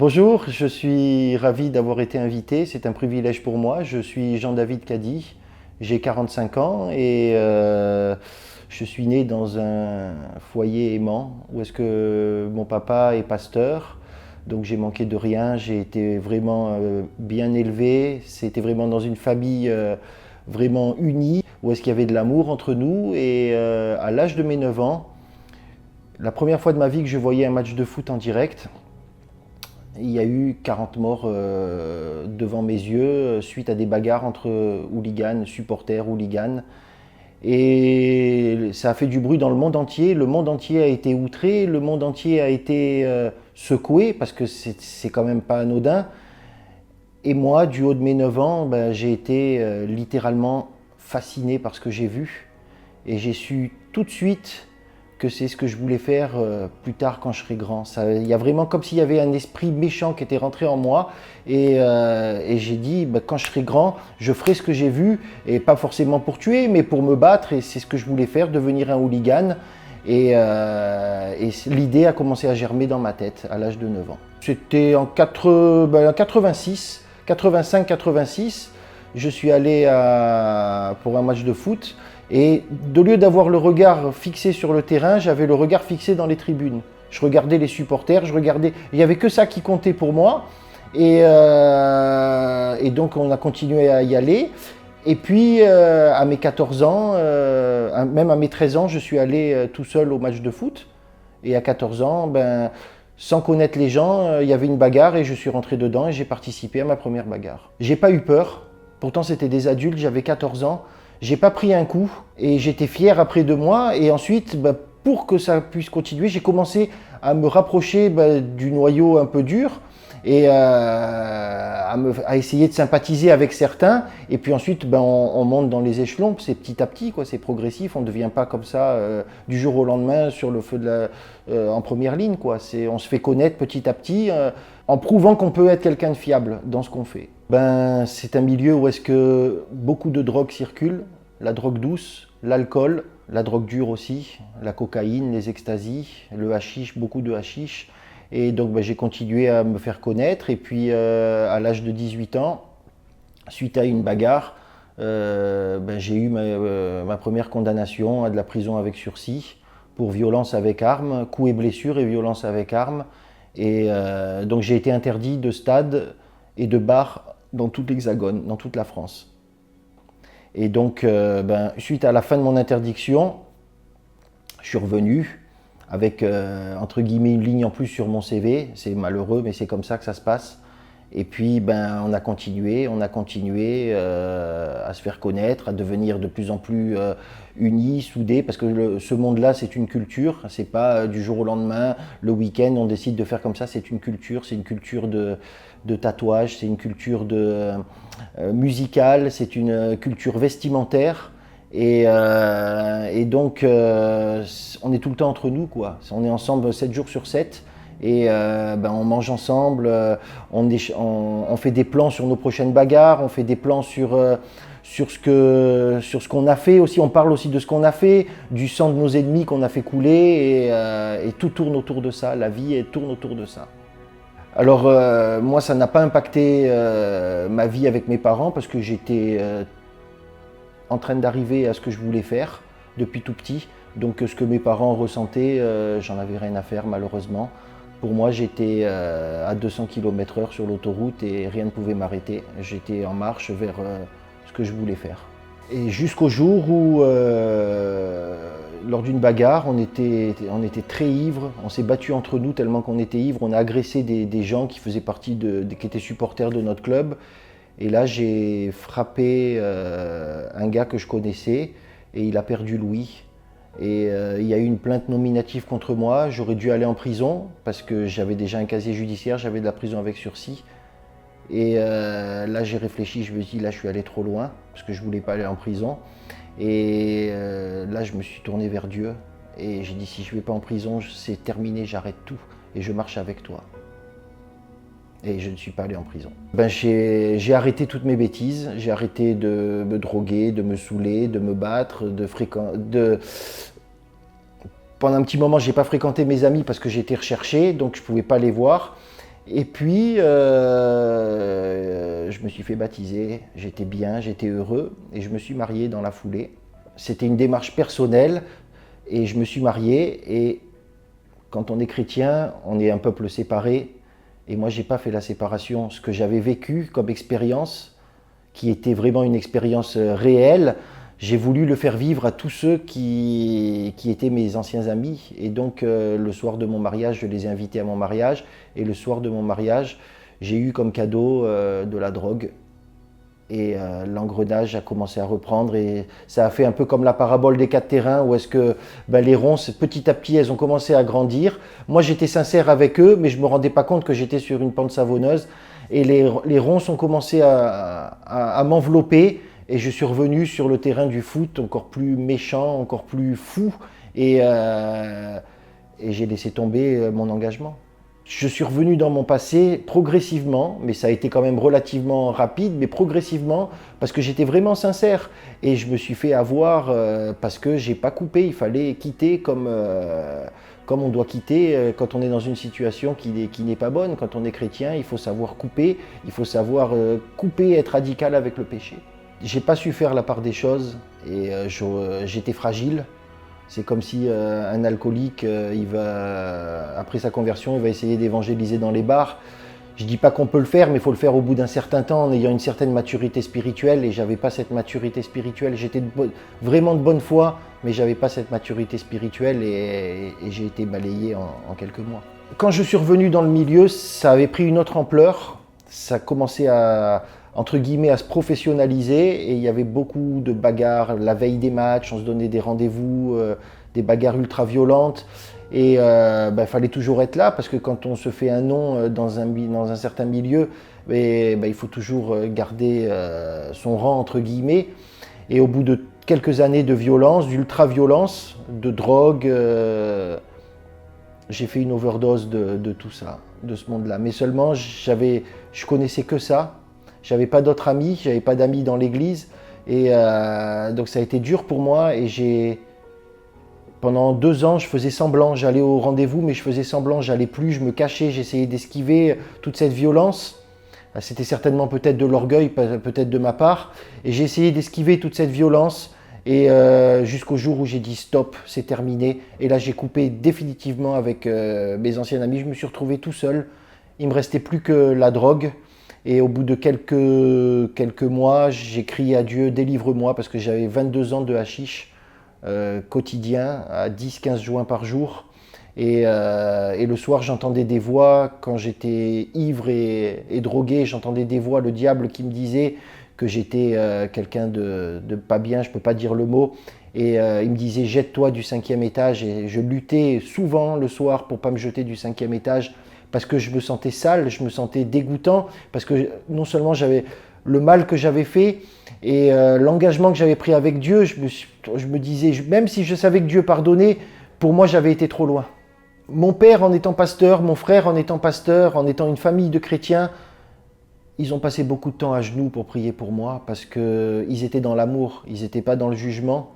Bonjour, je suis ravi d'avoir été invité, c'est un privilège pour moi. Je suis Jean-David Caddy, j'ai 45 ans et je suis né dans un foyer aimant où est-ce que mon papa est pasteur. Donc j'ai manqué de rien, j'ai été vraiment bien élevé, c'était vraiment dans une famille vraiment unie, où est-ce qu'il y avait de l'amour entre nous et à l'âge de mes 9 ans, la première fois de ma vie que je voyais un match de foot en direct, il y a eu 40 morts devant mes yeux suite à des bagarres entre hooligans, supporters, hooligans. Et ça a fait du bruit dans le monde entier. Le monde entier a été outré, le monde entier a été secoué parce que c'est quand même pas anodin. Et moi, du haut de mes 9 ans, ben, j'ai été littéralement fasciné par ce que j'ai vu. Et j'ai su tout de suite que c'est ce que je voulais faire plus tard quand je serai grand. Il y a vraiment comme s'il y avait un esprit méchant qui était rentré en moi et j'ai dit bah, quand je serai grand, je ferai ce que j'ai vu et pas forcément pour tuer mais pour me battre et c'est ce que je voulais faire, devenir un hooligan et l'idée a commencé à germer dans ma tête à l'âge de 9 ans. C'était en 86, 85-86, je suis allé pour un match de foot. Et au lieu d'avoir le regard fixé sur le terrain, j'avais le regard fixé dans les tribunes. Je regardais les supporters, il n'y avait que ça qui comptait pour moi. Et donc on a continué à y aller. Et puis à mes 14 ans, même à mes 13 ans, je suis allé tout seul au match de foot. Et à 14 ans, ben, sans connaître les gens, il y avait une bagarre et je suis rentré dedans et j'ai participé à ma première bagarre. J'ai pas eu peur, pourtant c'était des adultes, j'avais 14 ans. J'ai pas pris un coup et j'étais fier après de moi. Et ensuite, bah, pour que ça puisse continuer, j'ai commencé à me rapprocher du noyau un peu dur et à essayer de sympathiser avec certains. Et puis ensuite, on monte dans les échelons. C'est petit à petit, quoi. C'est progressif. On ne devient pas comme ça du jour au lendemain sur le feu en première ligne, quoi. On se fait connaître petit à petit en prouvant qu'on peut être quelqu'un de fiable dans ce qu'on fait. C'est un milieu où est-ce que beaucoup de drogues circulent, la drogue douce, l'alcool, la drogue dure aussi, la cocaïne, les extasies, le hashish, beaucoup de hashish. Et donc j'ai continué à me faire connaître et puis à l'âge de 18 ans, suite à une bagarre, j'ai eu ma première condamnation à de la prison avec sursis pour violence avec arme, coups et blessures et violence avec arme. Et donc j'ai été interdit de stade et de bar dans tout l'Hexagone, dans toute la France. Et donc, suite à la fin de mon interdiction, je suis revenu avec, entre guillemets, une ligne en plus sur mon CV. C'est malheureux, mais c'est comme ça que ça se passe. Et puis, on a continué à se faire connaître, à devenir de plus en plus unis, soudés, parce que ce monde-là, c'est une culture. C'est pas du jour au lendemain, le week-end, on décide de faire comme ça. C'est une culture de tatouage, c'est une culture musicale, c'est une culture vestimentaire. Et donc, on est tout le temps entre nous, quoi. On est ensemble 7 jours sur 7. Et on mange ensemble, on fait des plans sur nos prochaines bagarres, on fait des plans sur ce qu'on a fait aussi, on parle aussi de ce qu'on a fait, du sang de nos ennemis qu'on a fait couler, et tout tourne autour de ça, la vie tourne autour de ça. Alors moi ça n'a pas impacté ma vie avec mes parents parce que j'étais en train d'arriver à ce que je voulais faire depuis tout petit, donc ce que mes parents ressentaient, j'en avais rien à faire malheureusement. Pour moi, j'étais à 200 km/h sur l'autoroute et rien ne pouvait m'arrêter. J'étais en marche vers ce que je voulais faire. Et jusqu'au jour où, lors d'une bagarre, on était très ivres, on s'est battu entre nous tellement qu'on était ivres, on a agressé des gens qui faisaient partie qui étaient supporters de notre club. Et là, j'ai frappé un gars que je connaissais et il a perdu l'ouïe. Et il y a eu une plainte nominative contre moi, j'aurais dû aller en prison parce que j'avais déjà un casier judiciaire, j'avais de la prison avec sursis. Et là j'ai réfléchi, je me suis dit là je suis allé trop loin parce que je voulais pas aller en prison. Et là je me suis tourné vers Dieu et j'ai dit si je vais pas en prison c'est terminé, j'arrête tout et je marche avec toi. Et je ne suis pas allé en prison. J'ai arrêté toutes mes bêtises, j'ai arrêté de me droguer, de me saouler, de me battre, Pendant un petit moment, je n'ai pas fréquenté mes amis parce que j'étais recherché, donc je ne pouvais pas les voir. Et puis, je me suis fait baptiser, j'étais bien, j'étais heureux et je me suis marié dans la foulée. C'était une démarche personnelle et je me suis marié et quand on est chrétien, on est un peuple séparé et moi j'ai pas fait la séparation. Ce que j'avais vécu comme expérience, qui était vraiment une expérience réelle, j'ai voulu le faire vivre à tous ceux qui étaient mes anciens amis. Et donc le soir de mon mariage, je les ai invités à mon mariage. Et le soir de mon mariage, j'ai eu comme cadeau de la drogue. Et l'engrenage a commencé à reprendre. Et ça a fait un peu comme la parabole des 4 terrains, où est-ce que les ronces, petit à petit, elles ont commencé à grandir. Moi, j'étais sincère avec eux, mais je ne me rendais pas compte que j'étais sur une pente savonneuse. Et les ronces ont commencé à m'envelopper. Et je suis revenu sur le terrain du foot, encore plus méchant, encore plus fou. Et j'ai laissé tomber mon engagement. Je suis revenu dans mon passé progressivement, mais ça a été quand même relativement rapide, mais progressivement, parce que j'étais vraiment sincère. Et je me suis fait avoir parce que j'ai pas coupé, il fallait quitter comme on doit quitter quand on est dans une situation qui n'est pas bonne. Quand on est chrétien, il faut savoir couper, il faut savoir couper, être radical avec le péché. J'ai pas su faire la part des choses et j'étais fragile. C'est comme si un alcoolique, après sa conversion, il va essayer d'évangéliser dans les bars. Je dis pas qu'on peut le faire, mais il faut le faire au bout d'un certain temps, en ayant une certaine maturité spirituelle. Et j'avais pas cette maturité spirituelle. J'étais vraiment de bonne foi, mais j'avais pas cette maturité spirituelle et j'ai été balayé en quelques mois. Quand je suis revenu dans le milieu, ça avait pris une autre ampleur. Ça commençait entre guillemets, à se professionnaliser et il y avait beaucoup de bagarres la veille des matchs, on se donnait des rendez-vous, des bagarres ultra violentes et fallait toujours être là parce que quand on se fait un nom dans un certain milieu, il faut toujours garder son rang entre guillemets et au bout de quelques années de violence, d'ultra-violence, de drogue, j'ai fait une overdose de tout ça, de ce monde-là. Mais seulement, je connaissais que ça. J'avais pas d'autres amis, j'avais pas d'amis dans l'église. Et donc ça a été dur pour moi. Et pendant 2 ans, je faisais semblant. J'allais au rendez-vous, mais je faisais semblant. J'allais plus, je me cachais, j'essayais d'esquiver toute cette violence. C'était certainement peut-être de l'orgueil, peut-être de ma part. Et j'ai essayé d'esquiver toute cette violence. Et jusqu'au jour où j'ai dit stop, c'est terminé. Et là, j'ai coupé définitivement avec mes anciens amis. Je me suis retrouvé tout seul. Il me restait plus que la drogue. Et au bout de quelques mois, j'ai crié à Dieu, délivre-moi, parce que j'avais 22 ans de hashish quotidien, à 10-15 joints par jour. Et le soir, j'entendais des voix, quand j'étais ivre et drogué, j'entendais des voix, le diable qui me disait que j'étais quelqu'un de pas bien, je ne peux pas dire le mot. Et il me disait, jette-toi du 5e étage. Et je luttais souvent le soir pour ne pas me jeter du 5e étage, parce que je me sentais sale, je me sentais dégoûtant, parce que non seulement j'avais le mal que j'avais fait et l'engagement que j'avais pris avec Dieu, je me disais, même si je savais que Dieu pardonnait, pour moi j'avais été trop loin. Mon père en étant pasteur, mon frère en étant pasteur, en étant une famille de chrétiens, ils ont passé beaucoup de temps à genoux pour prier pour moi parce qu'ils étaient dans l'amour, ils n'étaient pas dans le jugement.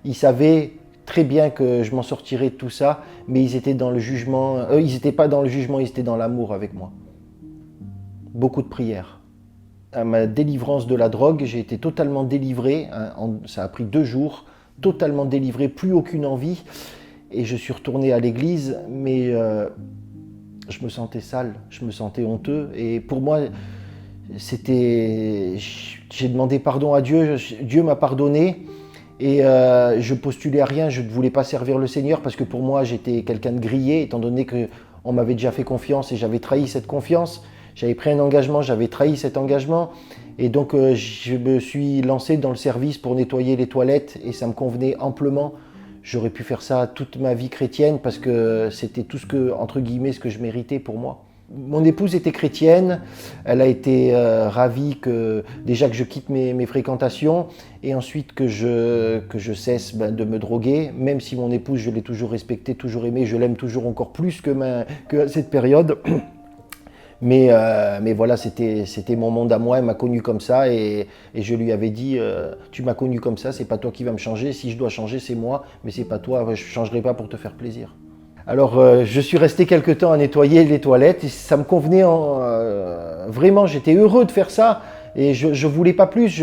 Ils savaient très bien que je m'en sortirais de tout ça, mais ils étaient dans le jugement. Ils n'étaient pas dans le jugement, ils étaient dans l'amour avec moi. Beaucoup de prières. À ma délivrance de la drogue, j'ai été totalement délivré. Ça a pris 2 jours, totalement délivré, plus aucune envie. Et je suis retourné à l'église, mais je me sentais sale, je me sentais honteux. Et pour moi, j'ai demandé pardon à Dieu, Dieu m'a pardonné. Et je postulais à rien, je ne voulais pas servir le Seigneur parce que pour moi j'étais quelqu'un de grillé étant donné qu'on m'avait déjà fait confiance et j'avais trahi cette confiance. J'avais pris un engagement, j'avais trahi cet engagement et donc je me suis lancé dans le service pour nettoyer les toilettes et ça me convenait amplement. J'aurais pu faire ça toute ma vie chrétienne parce que c'était tout entre guillemets, ce que je méritais pour moi. Mon épouse était chrétienne, elle a été ravie déjà que je quitte mes fréquentations et ensuite que je cesse de me droguer, même si mon épouse, je l'ai toujours respectée, toujours aimée, je l'aime toujours encore plus que à cette période. Mais voilà, c'était mon monde à moi, elle m'a connu comme ça et je lui avais dit tu m'as connu comme ça, c'est pas toi qui vas me changer, si je dois changer c'est moi, mais c'est pas toi, je ne changerai pas pour te faire plaisir. Alors, je suis resté quelque temps à nettoyer les toilettes et ça me convenait vraiment, j'étais heureux de faire ça et je voulais pas plus.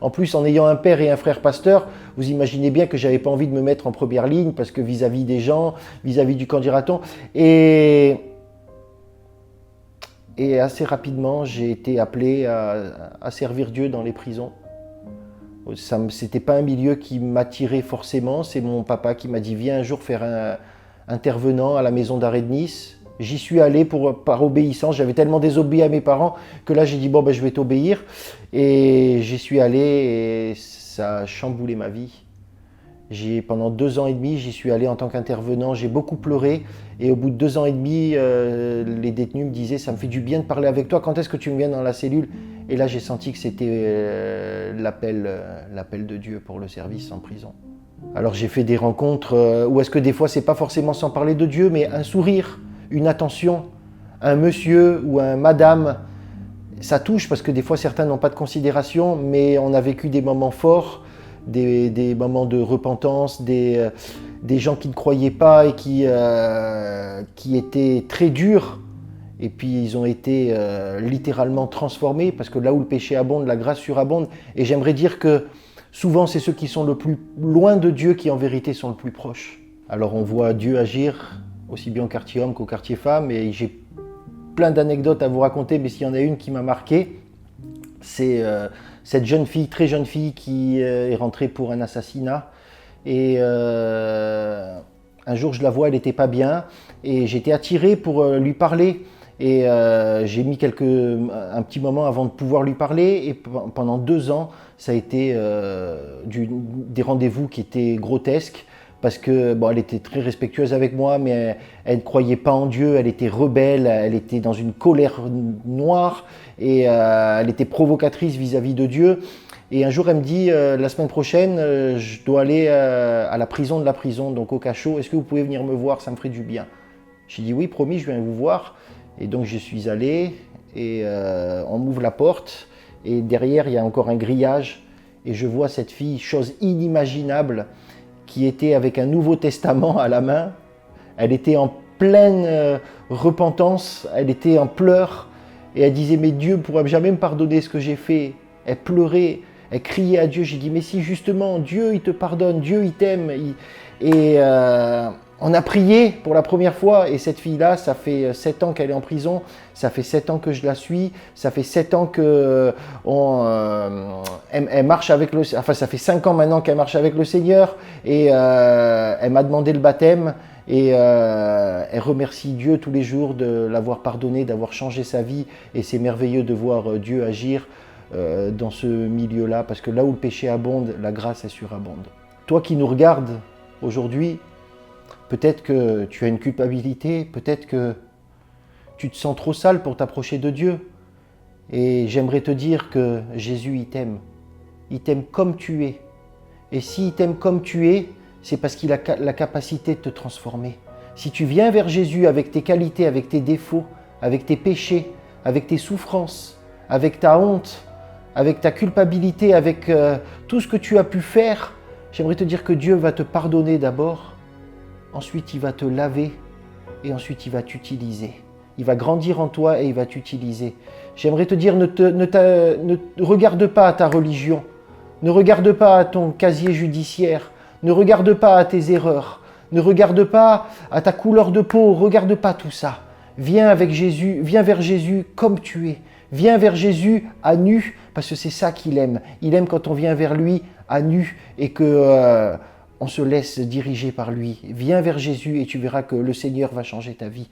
En plus, en ayant un père et un frère pasteur, vous imaginez bien que j'avais pas envie de me mettre en première ligne parce que vis-à-vis des gens, vis-à-vis du camp d'Iraton. Et assez rapidement, j'ai été appelé à servir Dieu dans les prisons. C'était pas un milieu qui m'attirait forcément. C'est mon papa qui m'a dit viens un jour faire un intervenant à la maison d'arrêt de Nice. J'y suis allé par obéissance. J'avais tellement désobéi à mes parents que là j'ai dit bon ben je vais t'obéir. Et j'y suis allé et ça a chamboulé ma vie. Pendant 2 ans et demi, j'y suis allé en tant qu'intervenant, j'ai beaucoup pleuré et au bout de 2 ans et demi, les détenus me disaient ça me fait du bien de parler avec toi, quand est-ce que tu me viens dans la cellule? Et là j'ai senti que c'était l'appel de Dieu pour le service en prison. Alors j'ai fait des rencontres où est-ce que des fois c'est pas forcément sans parler de Dieu, mais un sourire, une attention, un monsieur ou un madame, ça touche parce que des fois certains n'ont pas de considération, mais on a vécu des moments forts. Des moments de repentance, des gens qui ne croyaient pas et qui étaient très durs. Et puis ils ont été littéralement transformés parce que là où le péché abonde, la grâce surabonde. Et j'aimerais dire que souvent c'est ceux qui sont le plus loin de Dieu qui en vérité sont le plus proches. Alors on voit Dieu agir aussi bien au quartier homme qu'au quartier femme. Et j'ai plein d'anecdotes à vous raconter, mais s'il y en a une qui m'a marqué, c'est cette jeune fille, très jeune fille qui est rentrée pour un assassinat. Et un jour je la vois, elle n'était pas bien et j'étais attiré pour lui parler. Et j'ai mis un petit moment avant de pouvoir lui parler et pendant 2 ans, ça a été des rendez-vous qui étaient grotesques. Parce que bon, elle était très respectueuse avec moi, mais elle ne croyait pas en Dieu, elle était rebelle, elle était dans une colère noire et elle était provocatrice vis-à-vis de Dieu. Et un jour, elle me dit, la semaine prochaine, je dois aller à la prison de la prison, donc au cachot, est-ce que vous pouvez venir me voir, ça me ferait du bien? J'ai dit oui, promis, je viens vous voir. Et donc je suis allé et on m'ouvre la porte et derrière, il y a encore un grillage et je vois cette fille, chose inimaginable, qui était avec un Nouveau Testament à la main. Elle était en pleine repentance, elle était en pleurs et elle disait mais Dieu ne pourra jamais me pardonner ce que j'ai fait. Elle pleurait, elle criait à Dieu. J'ai dit mais si justement Dieu il te pardonne, Dieu il t'aime. Et on a prié pour la première fois et cette fille-là, ça fait 7 ans qu'elle est en prison, ça fait 7 ans que je la suis, ça fait 7 ans que elle marche avec enfin ça fait 5 ans maintenant qu'elle marche avec le Seigneur et elle m'a demandé le baptême et elle remercie Dieu tous les jours de l'avoir pardonné, d'avoir changé sa vie et c'est merveilleux de voir Dieu agir dans ce milieu-là parce que là où le péché abonde, la grâce est surabonde. Toi qui nous regardes aujourd'hui, peut-être que tu as une culpabilité, peut-être que tu te sens trop sale pour t'approcher de Dieu. Et j'aimerais te dire que Jésus, il t'aime. Il t'aime comme tu es. Et s'il t'aime comme tu es, c'est parce qu'il a la capacité de te transformer. Si tu viens vers Jésus avec tes qualités, avec tes défauts, avec tes péchés, avec tes souffrances, avec ta honte, avec ta culpabilité, avec tout ce que tu as pu faire, j'aimerais te dire que Dieu va te pardonner d'abord. Ensuite, il va te laver et ensuite, il va t'utiliser. Il va grandir en toi et il va t'utiliser. J'aimerais te dire, ne regarde pas à ta religion, ne regarde pas à ton casier judiciaire, ne regarde pas à tes erreurs, ne regarde pas à ta couleur de peau, regarde pas tout ça. Viens avec Jésus, viens vers Jésus comme tu es. Viens vers Jésus à nu, parce que c'est ça qu'il aime. Il aime quand on vient vers lui à nu et que on se laisse diriger par lui. Viens vers Jésus et tu verras que le Seigneur va changer ta vie.